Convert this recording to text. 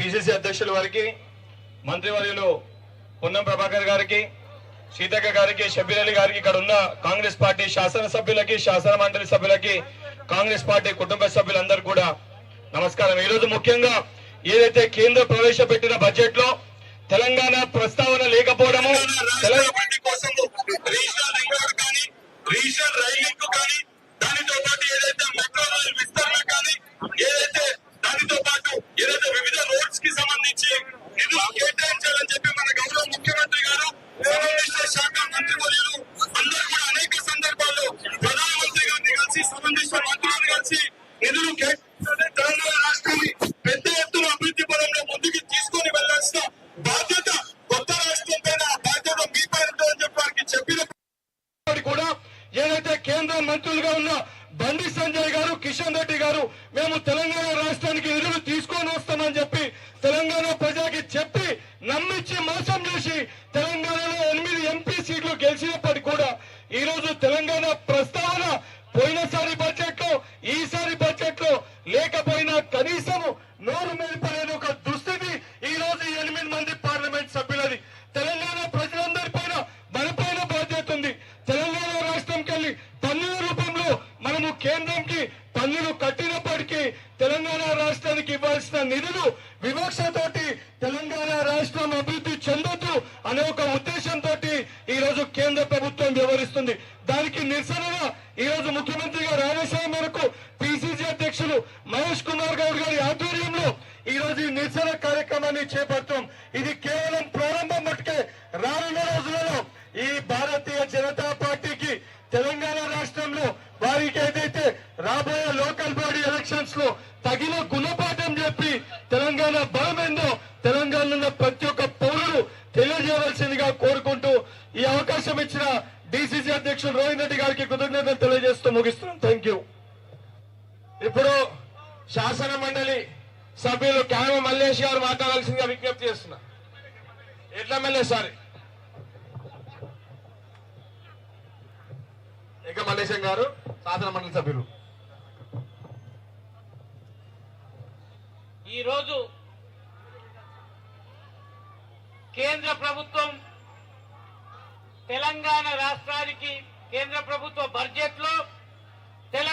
PCC అధ్యక్షుల వారికి, మంత్రివర్యులు పొన్నం ప్రభాకర్ గారికి, సీతక్క గారికి, షబీర్ అలీ గారికి, ఇక్కడ ఉన్న కాంగ్రెస్ పార్టీ శాసనసభ్యులకి, శాసన మండలి సభ్యులకి, కాంగ్రెస్ పార్టీ కుటుంబ సభ్యులందరూ కూడా నమస్కారం. ఈ రోజు ముఖ్యంగా ఏదైతే కేంద్ర ప్రవేశపెట్టిన బడ్జెట్ లో తెలంగాణ ప్రస్తావన లేకపోవడము, దానితో పాటు ఏదైతే మెట్రో రైల్ విస్తరణ కానీ, ఏదైతే దానితో పాటు ఏదైతే వివిధ రోడ్స్ కి సంబంధించి నిధులు కేటాయించాలని చెప్పి మన గౌరవ ముఖ్యమంత్రి గారు, సంబంధిత శాఖ మంత్రివర్యులు అందరూ కూడా అనేక సందర్భాల్లో ప్రధానమంత్రి గారిని కలిసి, సంబంధిత మంత్రులను కలిసి నిధులు కేటాయించాలని, తెలంగాణ రాష్ట్రాన్ని పెద్ద ఎత్తున అభివృద్ధి పరంలో ముందుకు తీసుకొని వెళ్లాల్సిన బాధ్యత కొత్త రాష్ట్రం పైన, బాధ్యత మీ పైన అని చెప్పి వారికి చెప్పిన కూడా ఏదైతే కేంద్ర మంత్రులుగా ఉన్న బండి సంజయ్ గారు, కిషన్ రెడ్డి గారు మేము తెలంగాణ రాష్ట్రానికి నిధులు తీసుకొని వస్తామని చెప్పి తెలంగాణ ప్రజలకి చెప్పి నమ్మించి మోసం చేసి తెలంగాణలో 8 ఎంపీ సీట్లు గెలిచినప్పటికీ కూడా ఈ రోజు తెలంగాణ ప్రస్తావన పోయినసారి బడ్జెట్ లో, ఈసారి బడ్జెట్ లో లేకపోయినా కనీసం నోరు మెలిపలేని ఒక దుస్థితి ఈ రోజు 8 మంది పార్లమెంట్ సభ్యులది. తెలంగాణ ప్రజలందరి పైన మనపైన బాధ్యత ఉంది. తెలంగాణ రాష్ట్రంకి వెళ్ళి పన్నుల రూపంలో మనము కేంద్రంకి పన్నులు కట్టినప్పటికీ తెలంగాణ రాష్ట్రానికి ఇవ్వాల్సిన నిధులు వివక్షతోటి తెలంగాణ రాష్ట్రం అభివృద్ధి చెందొద్దు అనే ఒక ఉద్దేశంతో ఈ రోజు కేంద్ర ప్రభుత్వం వ్యవహరిస్తుంది. దానికి నిరసనగా ఈ రోజు ముఖ్యమంత్రి గారి ఆదేశాల మేరకు పిసిసి అధ్యక్షులు మహేష్ కుమార్ గౌడ్ గారి ఆధ్వర్యంలో ఈ రోజు ఈ నిరసన కార్యక్రమాన్ని చేపడతాం. ఇది కేవలం ప్రారంభం మట్టుకే. రానున్న రోజులలో ఈ భారతీయ జనతా పార్టీకి తెలంగాణ రాష్ట్రంలో వారికి ఏదైతే రాబోయే లోకల్ బాడీ ఎలక్షన్స్ లో తగిన గుణపాఠం చెప్పి తెలంగాణ బలమేందో తెలంగాణలో ప్రతి ఒక్క పౌరుడు తెలియజేయవలసిందిగా కోరుకుంటూ ఈ అవకాశం ఇచ్చిన డిసిసి అధ్యక్షుడు రోహిన్ రెడ్డి గారికి కృతజ్ఞతలు తెలియజేస్తూ ముగిస్తున్నాం. Thank you. ఇప్పుడు శాసన మండలి సభ్యులు క్యామ మల్లేష్ గారు మాట్లాడాల్సిందిగా విజ్ఞప్తి చేస్తున్నా. ఎట్లా మల్లేష్ సార్ ఇక మల్లేశం గారు శాసన మండలి సభ్యులు. ఈరోజు కేంద్ర ప్రభుత్వం తెలంగాణ రాష్ట్రానికి కేంద్ర ప్రభుత్వ బడ్జెట్ లో